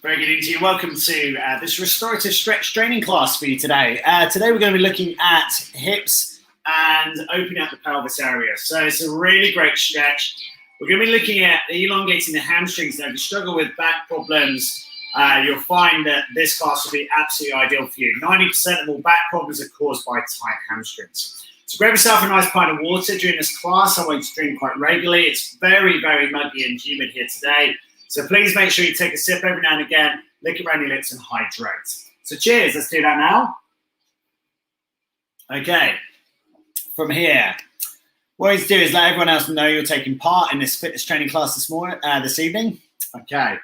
Very good evening to you. Welcome to this restorative stretch training class for you today. Today we're going to be looking at hips and opening up the pelvis area. So it's a really great stretch. We're going to be looking at elongating the hamstrings. Now, if you struggle with back problems, you'll find that this class will be absolutely ideal for you. 90% of all back problems are caused by tight hamstrings. So grab yourself a nice pint of water during this class. I want you to drink quite regularly. It's very, very muggy and humid here today. So please make sure you take a sip every now and again, lick around your lips and hydrate. So cheers, let's do that now. Okay, from here, what you do is let everyone else know you're taking part in this fitness training class this evening. Okay,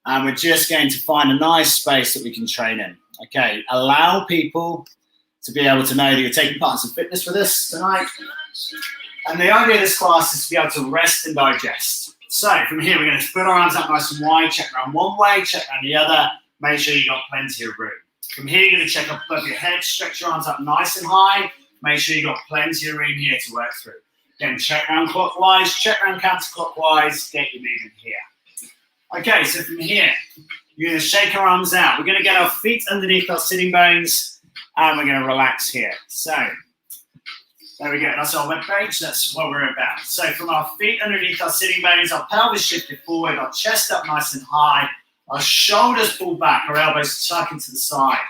and we're just going to find a nice space that we can train in. Okay, allow people to be able to know that you're taking part in some fitness with us tonight. And the idea of this class is to be able to rest and digest. So from here, we're going to put our arms up nice and wide, check around one way, check around the other, make sure you've got plenty of room. From here, you're going to check up above your head, stretch your arms up nice and high, make sure you've got plenty of room here to work through. Again, check around clockwise, check around counterclockwise, get your movement here. Okay, so from here, you're going to shake our arms out. We're going to get our feet underneath our sitting bones, and we're going to relax here. So there we go, that's our webpage, that's what we're about. So from our feet underneath our sitting bones, our pelvis shifted forward, our chest up nice and high, our shoulders pulled back, our elbows tuck into the side.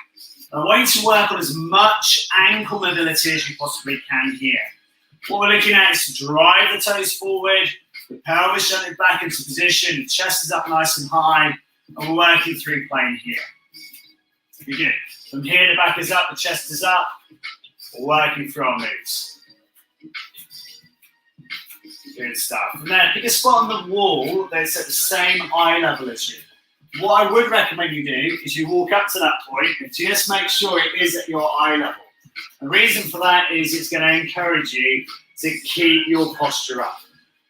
And I want you to work on as much ankle mobility as you possibly can here. What we're looking at is to drive the toes forward, the pelvis shunted back into position, the chest is up nice and high, and we're working through plane here. Very good. From here, the back is up, the chest is up, we're working through our moves. Good stuff. From there, pick a spot on the wall that's at the same eye level as you. What I would recommend you do is you walk up to that point and just make sure it is at your eye level. The reason for that is it's going to encourage you to keep your posture up.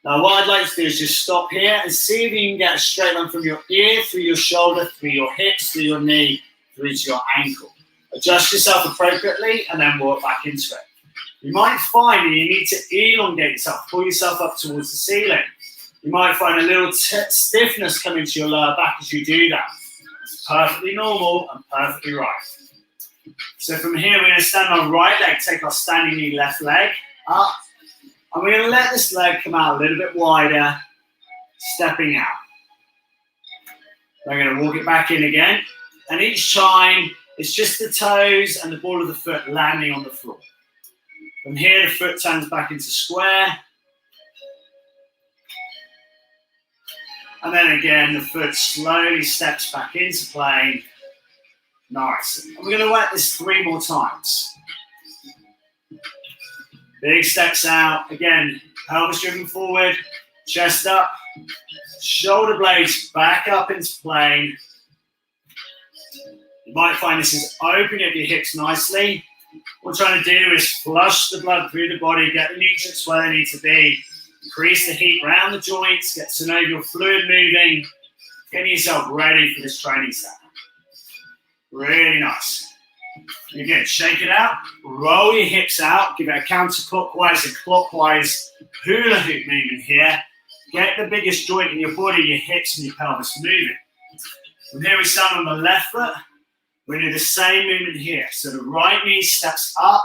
Now, what I'd like to do is just stop here and see if you can get a straight line from your ear, through your shoulder, through your hips, through your knee, through to your ankle. Adjust yourself appropriately and then walk back into it. You might find that you need to elongate yourself, pull yourself up towards the ceiling. You might find a little stiffness coming to your lower back as you do that. It's perfectly normal and perfectly right. So from here, we're going to stand on our right leg, take our standing knee left leg up, and we're going to let this leg come out a little bit wider, stepping out. We're going to walk it back in again, and each time, it's just the toes and the ball of the foot landing on the floor. From here, the foot turns back into square. And then again, the foot slowly steps back into plane. Nice. And we're going to work this 3 more times. Big steps out. Again, pelvis driven forward, chest up, shoulder blades back up into plane. You might find this is opening up your hips nicely. What we're trying to do is flush the blood through the body, get the nutrients where they need to be, increase the heat around the joints, get synovial fluid moving, getting yourself ready for this training set. Really nice. Again, shake it out, roll your hips out, give it a counterclockwise and clockwise hula hoop movement here. Get the biggest joint in your body, your hips and your pelvis moving. From here we stand on the left foot. We do the same movement here. So the right knee steps up.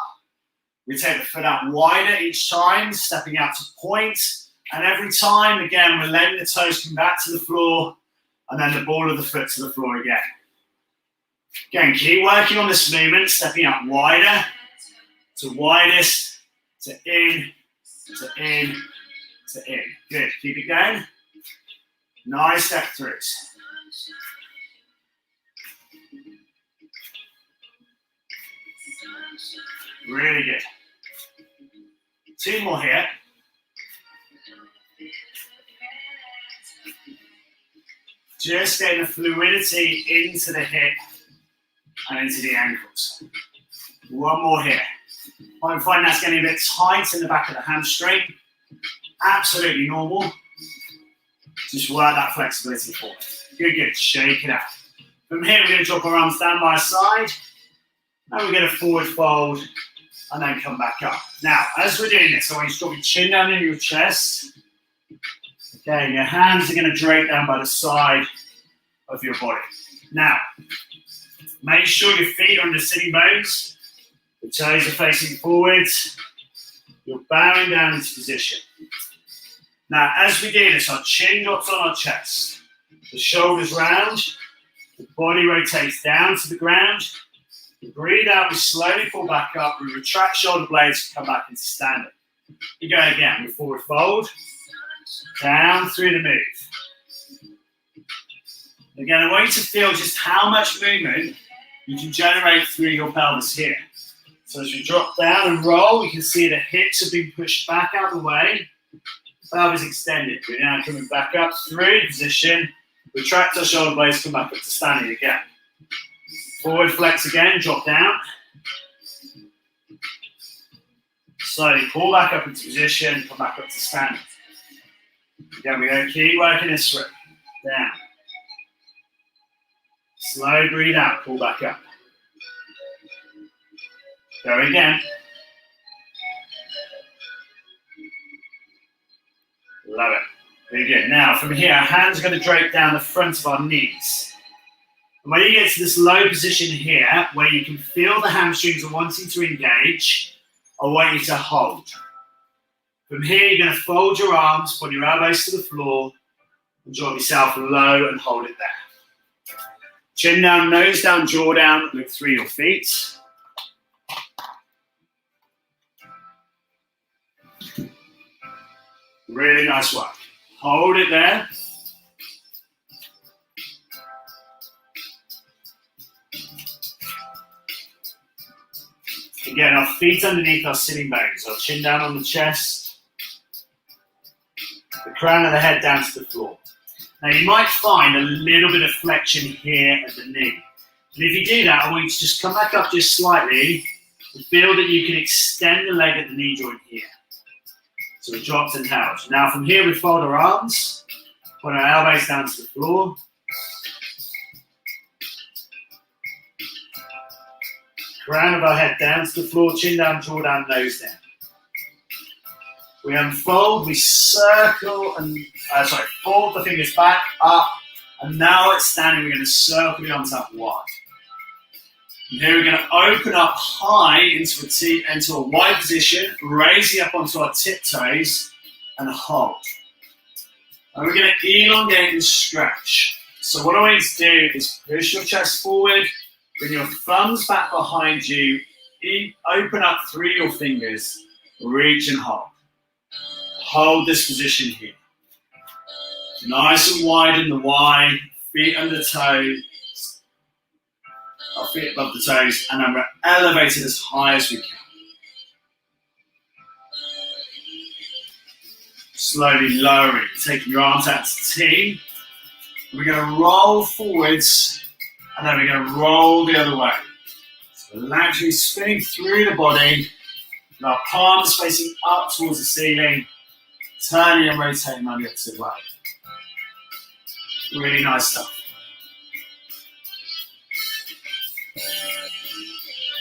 We take the foot out wider each time, stepping out to point. And every time, again, we're letting the toes come back to the floor and then the ball of the foot to the floor again. Again, keep working on this movement, stepping out wider to widest, to in, to in, to in. Good. Keep it going. Nice step throughs. Really good. 2 more here. Just getting the fluidity into the hip and into the ankles. 1 more here. I find that's getting a bit tight in the back of the hamstring. Absolutely normal. Just work that flexibility forward. Good, good. Shake it out. From here, we're going to drop our arms down by our side. And we're going to forward fold and then come back up. Now, as we're doing this, I want you to drop your chin down in your chest. Okay, your hands are going to drape down by the side of your body. Now, make sure your feet are on the sitting bones. The toes are facing forwards. You're bowing down into position. Now, as we do this, our chin drops on our chest. The shoulders round. The body rotates down to the ground. You breathe out, we slowly pull back up. We retract shoulder blades, come back into standing. You go again. We forward fold. Down through the move. Again, I want you to feel just how much movement you can generate through your pelvis here. So as we drop down and roll, you can see the hips have been pushed back out of the way. Pelvis extended. We're now coming back up through position. Retract our shoulder blades, come back up to standing again. Forward flex again, drop down. Slowly pull back up into position, come back up to standing. Again, we're going to keep working this through. Down. Slow breathe out, pull back up. Go again. Love it. Very good. Now, from here, our hands are going to drape down the front of our knees. And when you get to this low position here, where you can feel the hamstrings are wanting to engage, I want you to hold. From here, you're going to fold your arms, put your elbows to the floor, and drop yourself low and hold it there. Chin down, nose down, jaw down, look through your feet. Really nice work. Hold it there. Again, our feet underneath our sitting bones, our chin down on the chest, the crown of the head down to the floor. Now you might find a little bit of flexion here at the knee. And if you do that, I want you to just come back up just slightly and feel that you can extend the leg at the knee joint here. So we dropped and held. Now from here we fold our arms, put our elbows down to the floor. Crown of our head down to the floor, chin down, jaw down, nose down. We unfold, we circle and, fold the fingers back, up, and now it's standing, we're going to circle the arms up wide. And here we're going to open up high into a wide position, raising up onto our tiptoes and hold. And we're going to elongate and stretch. So what I want you to do is push your chest forward, bring your thumbs back behind you, open up through your fingers, reach and hold. Hold this position here. Nice and wide in the Y, feet under toes, our feet above the toes, and then we're elevated as high as we can. Slowly lowering, taking your arms out to T. We're going to roll forwards, and then we're going to roll the other way. So we're actually spinning through the body, with our palms facing up towards the ceiling, turning and rotating on the opposite way. Really nice stuff.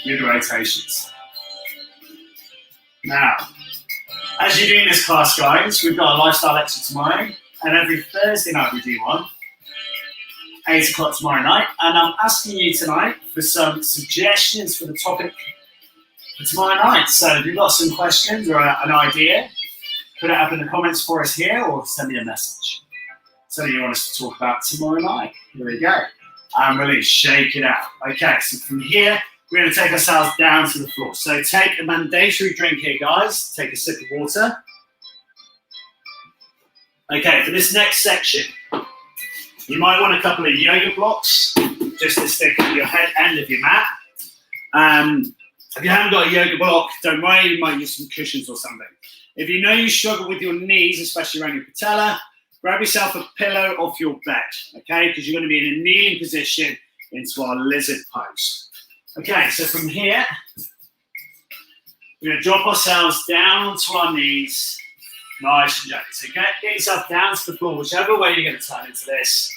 Good rotations. Now, as you're doing this class, guys, we've got a lifestyle lecture tomorrow, and every Thursday night we do one, 8 o'clock tomorrow night, and I'm asking you tonight for some suggestions for the topic for tomorrow night. So if you've got some questions or an idea, put it up in the comments for us here, or send me a message. Something you want us to talk about tomorrow night. Here we go. And release, shake it out. Okay, so from here, we're going to take ourselves down to the floor. So take a mandatory drink here, guys. Take a sip of water. Okay, for this next section, you might want a couple of yoga blocks just to stick at your head end of your mat. If you haven't got a yoga block, don't worry, you might use some cushions or something. If you know you struggle with your knees, especially around your patella, grab yourself a pillow off your bed, okay? Because you're going to be in a kneeling position into our lizard pose. Okay, so from here, we're going to drop ourselves down onto our knees, nice and gentle. So get yourself down to the floor, whichever way you're going to turn into this.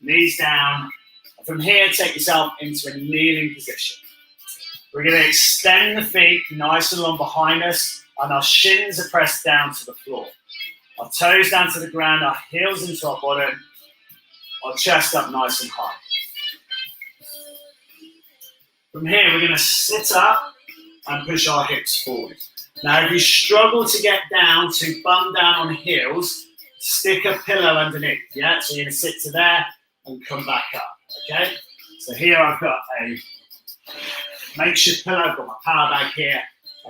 Knees down. And from here, take yourself into a kneeling position. We're going to extend the feet nice and long behind us, and our shins are pressed down to the floor. Our toes down to the ground, our heels into our bottom. our chest up nice and high. From here, we're going to sit up and push our hips forward. Now, if you struggle to get down to bum down on heels, stick a pillow underneath, yeah? So you're going to sit to there and come back up, okay? So here I've got a makeshift pillow, I've got my power bag here,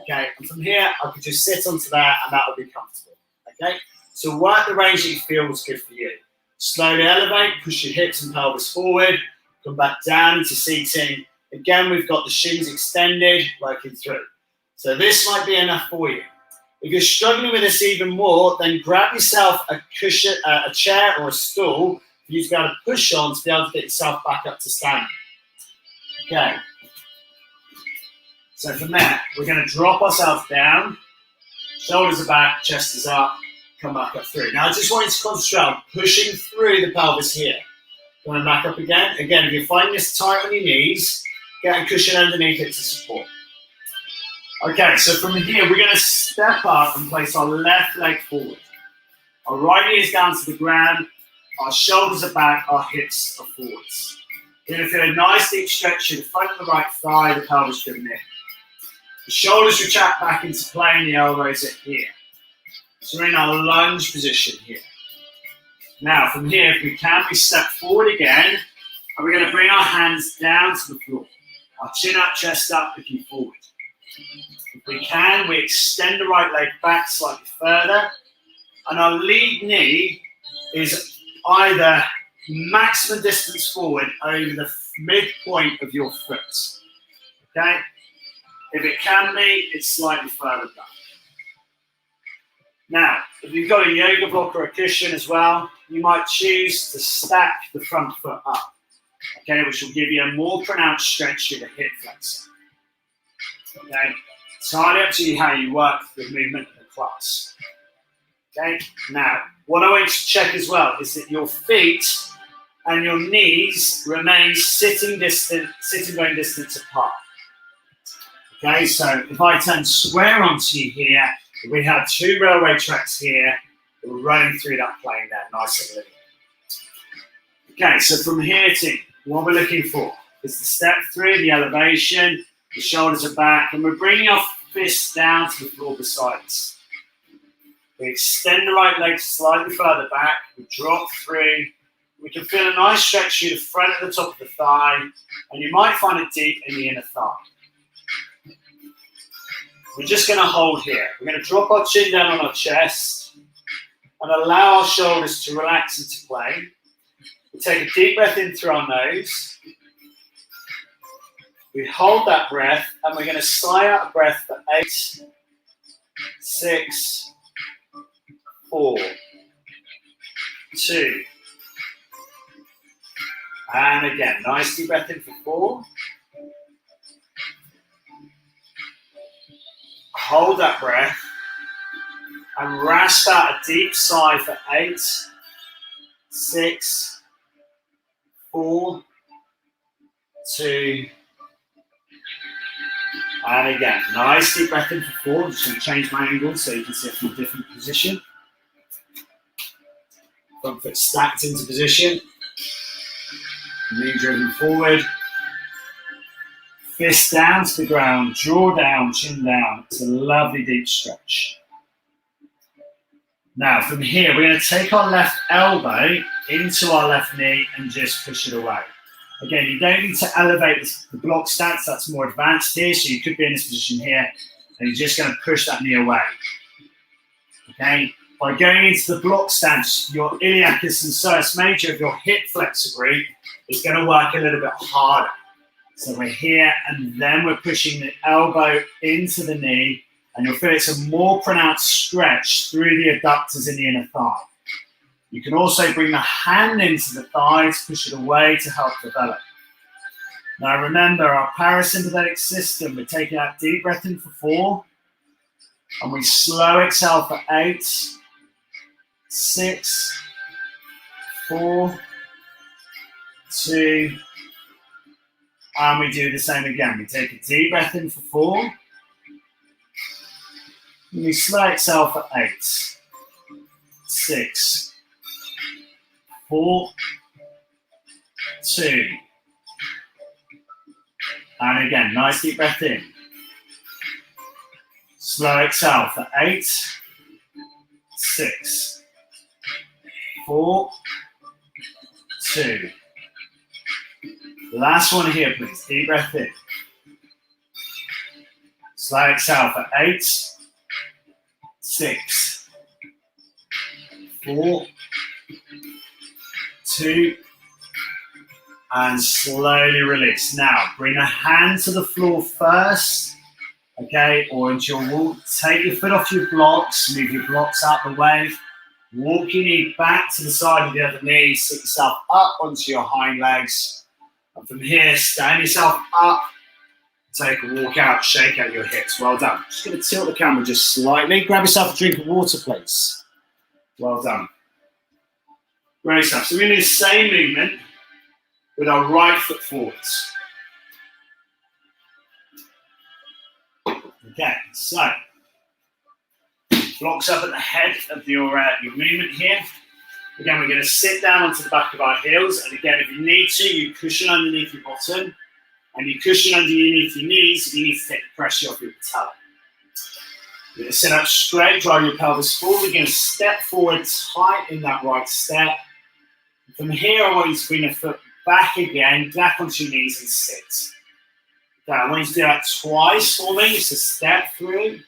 okay? And from here, I could just sit onto there and that will be comfortable, okay? So work the range that you feel is good for you. Slowly elevate, push your hips and pelvis forward, come back down into seating. Again, we've got the shins extended, working through. So this might be enough for you. If you're struggling with this even more, then grab yourself a cushion, a chair or a stool for you to be able to push on to be able to get yourself back up to standing. Okay. So from there, we're going to drop ourselves down. Shoulders are back, chest is up, come back up through. Now I just want you to concentrate on pushing through the pelvis here. Coming back up again. Again, if you're finding this tight on your knees, get a cushion underneath it to support. Okay, so from here, we're going to step up and place our left leg forward. Our right knee is down to the ground, our shoulders are back, our hips are forwards. You're going to feel a nice deep stretch in the front of the right thigh, the pelvis driven in. The shoulders retract back into play and the elbows are here. So we're in our lunge position here. Now, from here, if we can, we step forward again, and we're going to bring our hands down to the floor. Our chin up, chest up, looking forward. If we can, we extend the right leg back slightly further, and our lead knee is either maximum distance forward over the midpoint of your foot. Okay? If it can be, it's slightly further back. Now, if you've got a yoga block or a cushion as well, you might choose to stack the front foot up, okay, which will give you a more pronounced stretch to the hip flexor. Okay, entirely up to you how you work the movement of the class. Okay, now, what I want you to check as well is that your feet and your knees remain sitting bone distance apart. Okay, so if I turn square onto you here, we have two railway tracks here. We're running through that plane there, nice and linear. Okay, so from here to what we're looking for is the step through, the elevation, the shoulders are back, and we're bringing our fists down to the floor beside us. We extend the right leg slightly further back, we drop through, we can feel a nice stretch through the front of the top of the thigh, and you might find it deep in the inner thigh. We're just going to hold here. We're going to drop our chin down on our chest and allow our shoulders to relax into play. We take a deep breath in through our nose. We hold that breath and we're going to sigh out a breath for 8, 6, 4, 2. And again, nice deep breath in for 4. Hold that breath and rasp out a deep sigh for 8, 6, 4, 2, and again, nice deep breath in for 4. I'm just going to change my angle so you can see it from a different position. Front foot stacked into position, knee driven forward. Fist down to the ground, jaw down, chin down. It's a lovely deep stretch. Now, from here, we're going to take our left elbow into our left knee and just push it away. Again, you don't need to elevate the block stance. That's more advanced here. So you could be in this position here, and you're just going to push that knee away. Okay? By going into the block stance, your iliacus and psoas major of your hip flexor group is going to work a little bit harder. So we're here, and then we're pushing the elbow into the knee, and you'll feel it's a more pronounced stretch through the adductors in the inner thigh. You can also bring the hand into the thigh to push it away to help develop. Now remember, our parasympathetic system, we're taking that deep breath in for 4, and we slow exhale for 8, 6, 4, 2, and we do the same again. We take a deep breath in for 4. And we slow exhale for 8, 6, 4, 2. And again, nice deep breath in. Slow exhale for 8, 6, 4, 2. Last one here, please. Deep breath in. Slow exhale for 8, 6, 4, 2, and slowly release. Now, bring a hand to the floor first, okay, or into your walk. Take your foot off your blocks, move your blocks out the way. Walk your knee back to the side of the other knee, sit yourself up onto your hind legs. And from here, stand yourself up, take a walk out, shake out your hips. Well done. Just going to tilt the camera just slightly. Grab yourself a drink of water, please. Well done. Great stuff. So we're going to do the same movement with our right foot forwards. Okay, so blocks up at the head of your movement here. Again, we're going to sit down onto the back of our heels, and again, if you need to, you cushion underneath your bottom, and you cushion underneath your knees if you need to take the pressure off your patella. You're going to sit up straight, drive your pelvis forward. You're going to step forward tight in that right step. From here, I want you to bring the foot back again, back onto your knees and sit. Okay, I want you to do that twice for me. It's a step through,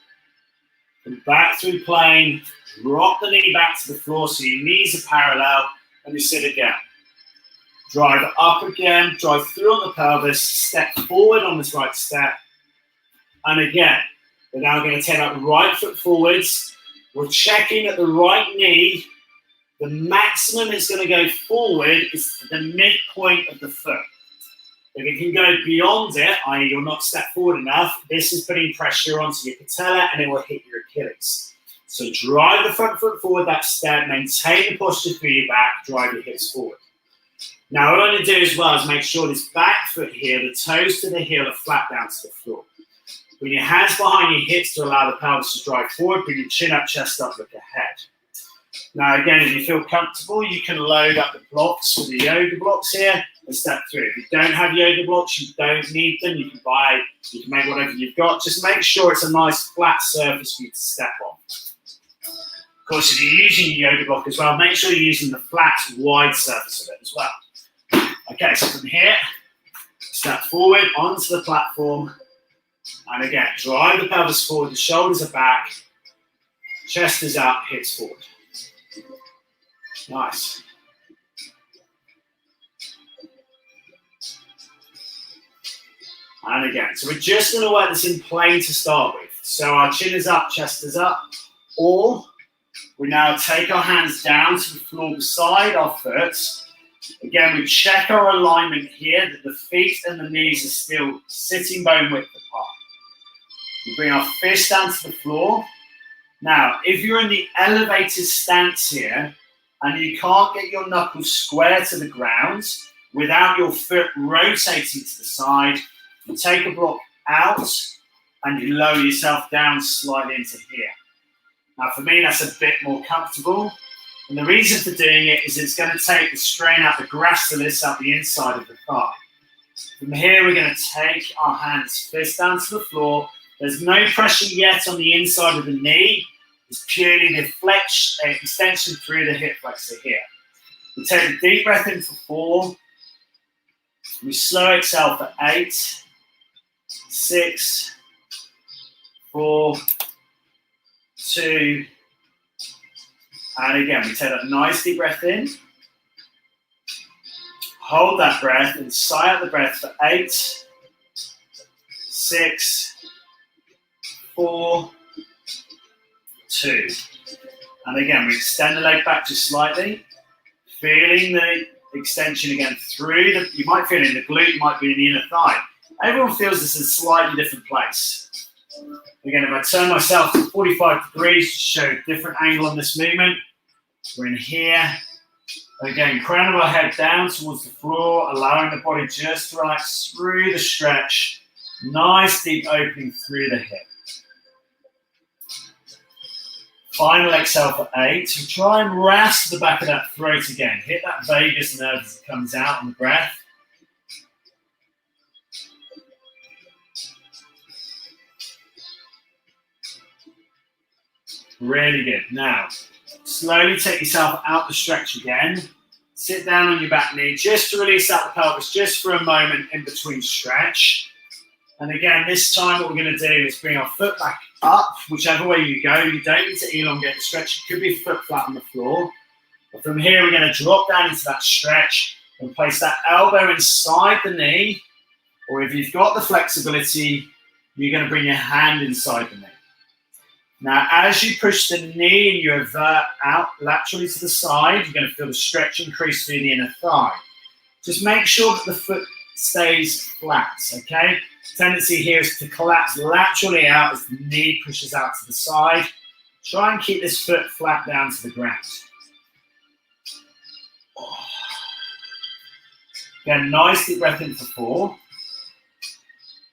and back through plane, drop the knee back to the floor so your knees are parallel, and you sit again. Drive up again, drive through on the pelvis, step forward on this right step, and again, we're now going to take that right foot forwards. We're checking at the right knee. The maximum it's going to go forward is the midpoint of the foot. If it can go beyond it, i.e. you're not stepped forward enough, this is putting pressure onto your patella and it will hit your Achilles. So drive the front foot forward that step, maintain the posture through your back, drive your hips forward. Now what I'm going to do as well is make sure this back foot here, the toes to the heel are flat down to the floor. Bring your hands behind your hips to allow the pelvis to drive forward, bring your chin up, chest up, look ahead. Now again, if you feel comfortable, you can load up the blocks with the yoga blocks here and step through. If you don't have yoga blocks, you don't need them. You can make whatever you've got. Just make sure it's a nice flat surface for you to step on. Of course, if you're using your yoga block as well, make sure you're using the flat, wide surface of it as well. Okay, so from here, step forward onto the platform. And again, drive the pelvis forward, the shoulders are back, chest is out, hips forward. Nice. And again, so we're just going to work this in plane to start with. So our chin is up, chest is up, or we now take our hands down to the floor beside our foot. Again, we check our alignment here, that the feet and the knees are still sitting bone width apart. We bring our fist down to the floor. Now, if you're in the elevated stance here, and you can't get your knuckles square to the ground without your foot rotating to the side, you take a block out and you lower yourself down slightly into here. Now for me, that's a bit more comfortable. And the reason for doing it is it's going to take the strain out the gracilis up the inside of the thigh. From here, we're going to take our hands fist down to the floor. There's no pressure yet on the inside of the knee. It's purely the extension through the hip flexor here. We take a deep breath in for 4. We slow exhale for 8, 6, 4, 2, and again, we take that nice deep breath in. Hold that breath and sigh out the breath for 8, 6, 4, 2. And again, we extend the leg back just slightly, feeling the extension again through the, you might feel it in the glute, you might be in the inner thigh. Everyone feels this in a slightly different place. Again, if I turn myself to 45 degrees to show a different angle on this movement, we're in here. Again, crown of our head down towards the floor, allowing the body just to relax through the stretch. Nice deep opening through the hip. Final exhale for 8. So try and rasp the back of that throat again. Hit that vagus nerve as it comes out on the breath. Really good. Now, slowly take yourself out the stretch again. Sit down on your back knee just to release out the pelvis just for a moment in between stretch. And again, this time what we're going to do is bring our foot back up, whichever way you go. You don't need to elongate the stretch. It could be foot flat on the floor. But from here, we're going to drop down into that stretch and place that elbow inside the knee. Or if you've got the flexibility, you're going to bring your hand inside the knee. Now, as you push the knee and you avert out laterally to the side, you're going to feel the stretch increase through the inner thigh. Just make sure that the foot stays flat, okay? Tendency here is to collapse laterally out as the knee pushes out to the side. Try and keep this foot flat down to the ground. Again, nice deep breath in for 4.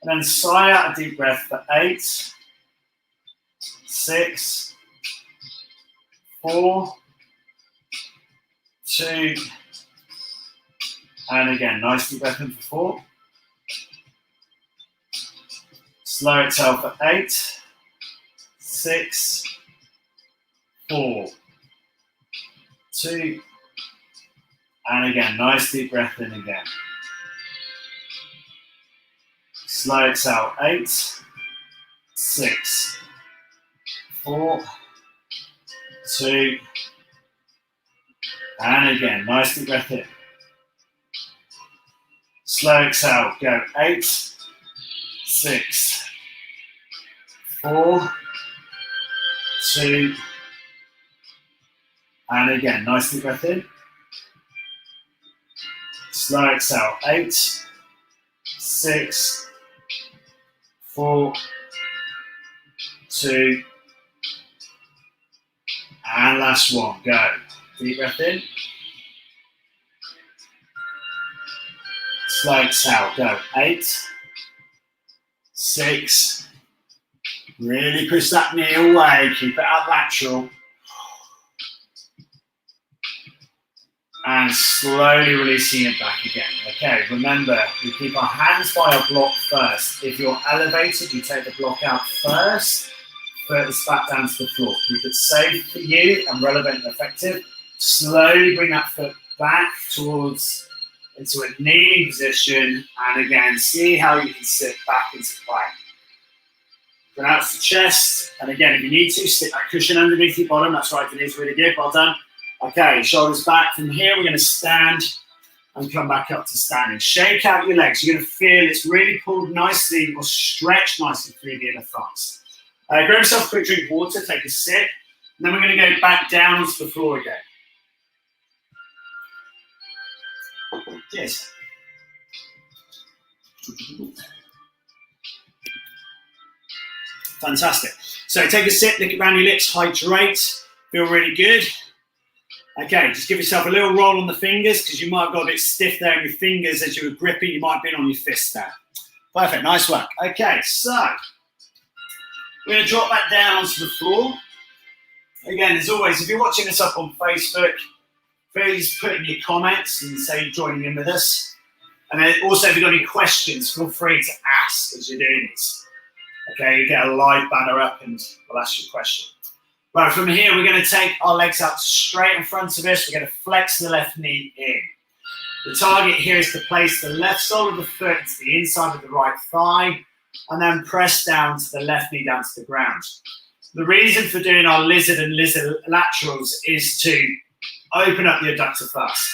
And then sigh out a deep breath for 8, 6, 4, 2, and again, nice deep breath in for 4. Slow exhale for 8, 6, 4, 2, and again, nice deep breath in again. Slow exhale, 8, 6, 4, 2, and again, nice deep breath in. Slow exhale, go 8, 6, 4, 2, and again, nice deep breath in. Slow exhale, 8, 6, 4, 2, and last one, go. Deep breath in. Slow exhale, go. 8, 6, really push that knee away, keep it out lateral. And slowly releasing it back again. Okay, remember, we keep our hands by our block first. If you're elevated, you take the block out first, foot is back down to the floor. Keep it safe for you and relevant and effective. Slowly bring that foot back towards into a kneeling position, and again, see how you can sit back into plank. Pronounce the chest, and again, if you need to, stick that cushion underneath your bottom. That's right, Denise, really good, well done. Okay, shoulders back. From here, we're going to stand and come back up to standing. Shake out your legs. You're going to feel it's really pulled nicely or stretched nicely through the inner thighs. Grab yourself a quick drink of water, take a sip, and then we're going to go back down onto the floor again. Cheers. Fantastic. So take a sip, lick around your lips, hydrate, feel really good. Okay, just give yourself a little roll on the fingers because you might have got a bit stiff there in your fingers as you were gripping. You might have been on your fist there. Perfect, nice work. Okay, so we're going to drop that down onto the floor. Again, as always, if you're watching this up on Facebook, please put in your comments and say you're joining in with us. And then also, if you've got any questions, feel free to ask as you're doing this. Okay, you get a live banner up and we'll ask you a question. Right, from here, we're going to take our legs out straight in front of us. We're going to flex the left knee in. The target here is to place the left sole of the foot to the inside of the right thigh and then press down to the left knee down to the ground. The reason for doing our lizard and lizard laterals is to open up the adductor first.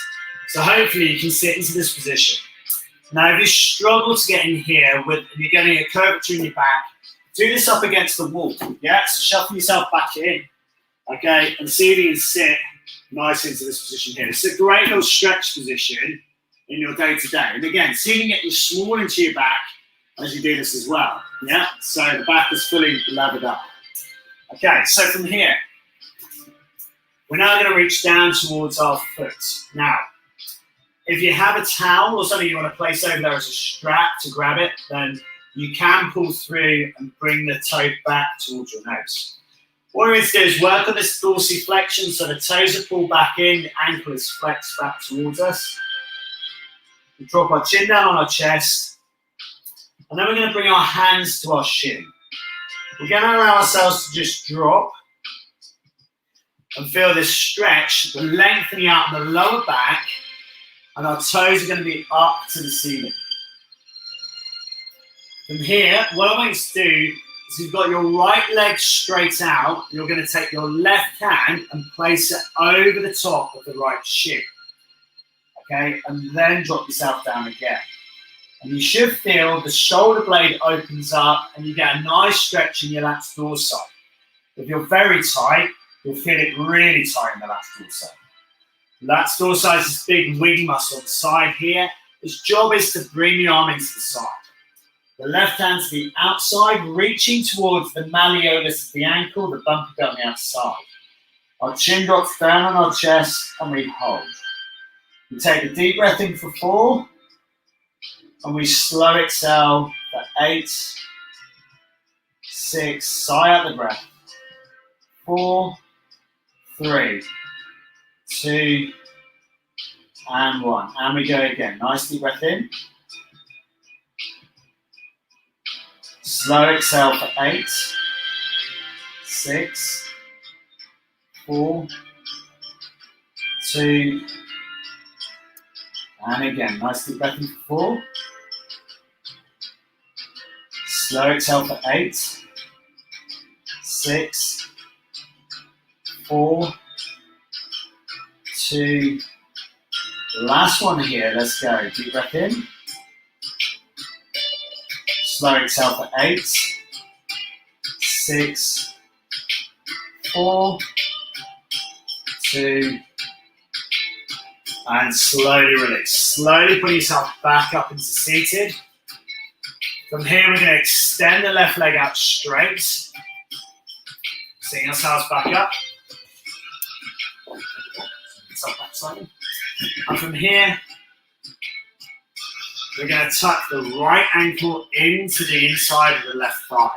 So hopefully you can sit into this position. Now, if you struggle to get in here and you're getting a curvature in your back, do this up against the wall. Yeah, so shuffle yourself back in. Okay, and see if you can sit nice into this position here. It's a great little stretch position in your day-to-day. And again, see if you can get you small into your back as you do this as well. Yeah, so the back is fully levered up. Okay, so from here, we're now going to reach down towards our foot. Now, if you have a towel or something you want to place over there as a strap to grab it, then you can pull through and bring the toe back towards your nose. What we're going to do is work on this dorsiflexion, so the toes are pulled back in, the ankle is flexed back towards us. We drop our chin down on our chest, and then we're going to bring our hands to our shin. We're going to allow ourselves to just drop And feel this stretch, the lengthening out in the lower back, and our toes are going to be up to the ceiling. From here, what I want you to do is you've got your right leg straight out, you're going to take your left hand and place it over the top of the right shin. Okay, and then drop yourself down again. And you should feel the shoulder blade opens up and you get a nice stretch in your lats dorsi. If you're very tight, you'll feel it really tight in the lats dorsi. Lats dorsi is this big wing muscle on the side here. Its job is to bring the arm into the side. The left hand to the outside, reaching towards the malleolus of the ankle, the bumpy bit on the outside. Our chin drops down on our chest and we hold. We take a deep breath in for 4 and we slow exhale for 8, 6, sigh out the breath. 4, 3, 2, and 1. And we go again. Nice deep breath in. Slow exhale for 8, 6, 4, 2, and again. Nice deep breath in for 4. Slow exhale for 8, 6, 4, 2, last one here. Let's go. Deep breath in. Slow exhale for 8, 6, 4, 2, and slowly release. Slowly put yourself back up into seated. From here, we're going to extend the left leg out straight. Seeing ourselves back up. Back slightly. And from here, we're going to tuck the right ankle into the inside of the left thigh.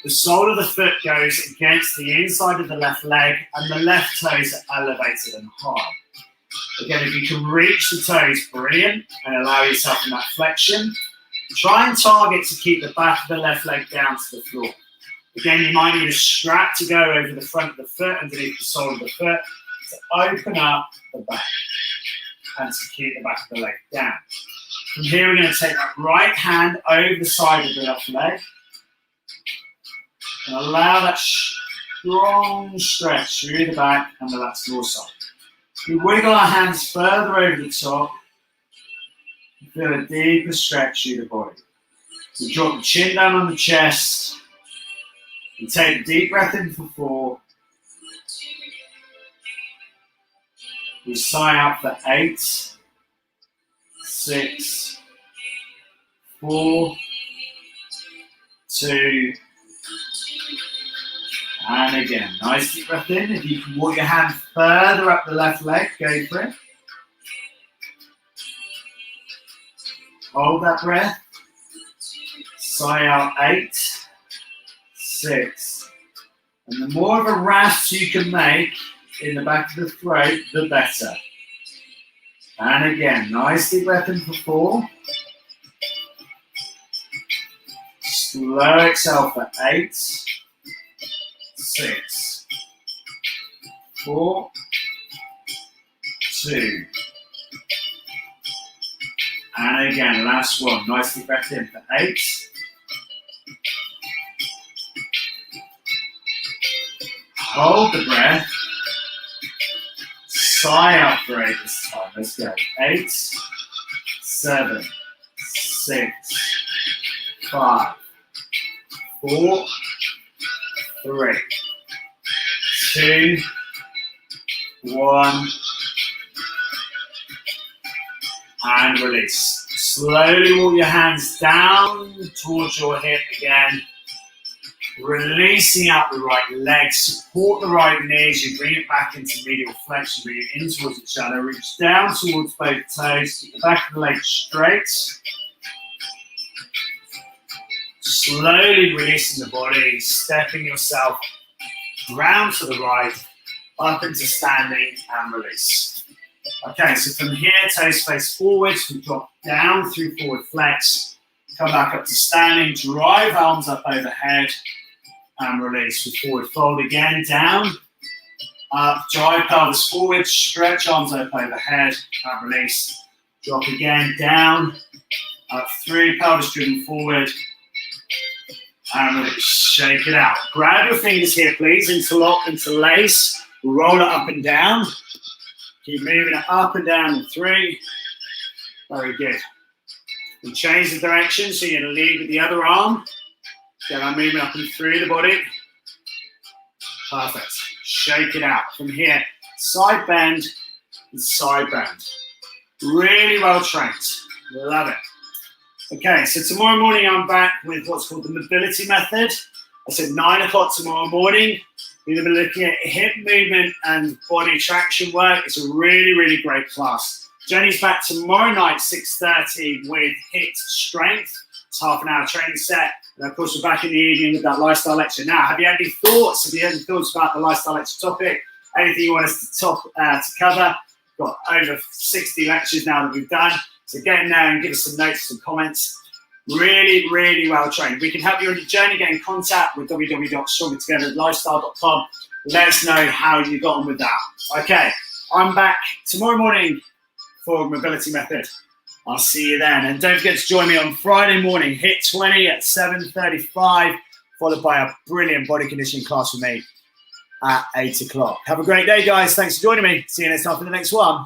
The sole of the foot goes against the inside of the left leg and the left toes are elevated and high. Again, if you can reach the toes, brilliant, and allow yourself in that flexion. Try and target to keep the back of the left leg down to the floor. Again, you might need a strap to go over the front of the foot, underneath the sole of the foot, to open up the back and to keep the back of the leg down. From here, we're going to take that right hand over the side of the left leg and allow that strong stretch through the back and the lats dorsi. We wiggle our hands further over the top and feel a deeper stretch through the body. We drop the chin down on the chest. We take a deep breath in for 4. We sigh out for 8, 6, 4, 2, and again. Nice deep breath in. If you can walk your hand further up the left leg, go for it. Hold that breath. Sigh out 8, 6. And the more of a rasp you can make in the back of the throat, the better. And again, nice deep breath in for 4. Slow exhale for 8, 6, 4, 2. And again, last one. Nice deep breath in for 8. Hold the breath. Sigh out for 8 this time. Let's go. 8, 7, 6, 5, 4, 3, 2, 1, and release. Slowly walk your hands down towards your hip again. Releasing out the right leg, support the right knees, you bring it back into medial flexion, bring it in towards each other, reach down towards both toes, keep the back of the leg straight. Slowly releasing the body, stepping yourself round to the right, up into standing and release. Okay, so from here, toes face forwards, we drop down through forward flex, come back up to standing, drive arms up overhead, and release. We forward fold again, down, Drive pelvis forward, stretch arms up overhead, and release. Drop again, down, up through, pelvis driven forward, and release. Shake it out. Grab your fingers here, please, interlock, interlace, roll it up and down. Keep moving it up and down in 3. Very good. And change the direction, so you're going to lead with the other arm. Get that movement up and through the body. Perfect. Shake it out. From here, side bend and side bend. Really well trained. Love it. Okay, so tomorrow morning I'm back with what's called the mobility method. I said 9 o'clock tomorrow morning. We're going to be looking at hip movement and body traction work. It's a really, really great class. Jenny's back tomorrow night, 6:30, with HIIT strength. It's half an hour training set. And of course, we're back in the evening with that lifestyle lecture. Now, have you had any thoughts? Have you had any thoughts about the lifestyle lecture topic? Anything you want us to cover? We've got over 60 lectures now that we've done. So get in there and give us some notes and comments. Really, really well trained. We can help you on your journey. Get in contact with www.stronger-together-lifestyle.com. Let us know how you got on with that. Okay, I'm back tomorrow morning for Mobility Method. I'll see you then. And don't forget to join me on Friday morning, HIIT 20 at 7:35, followed by a brilliant body conditioning class with me at 8 o'clock. Have a great day, guys. Thanks for joining me. See you next time for the next one.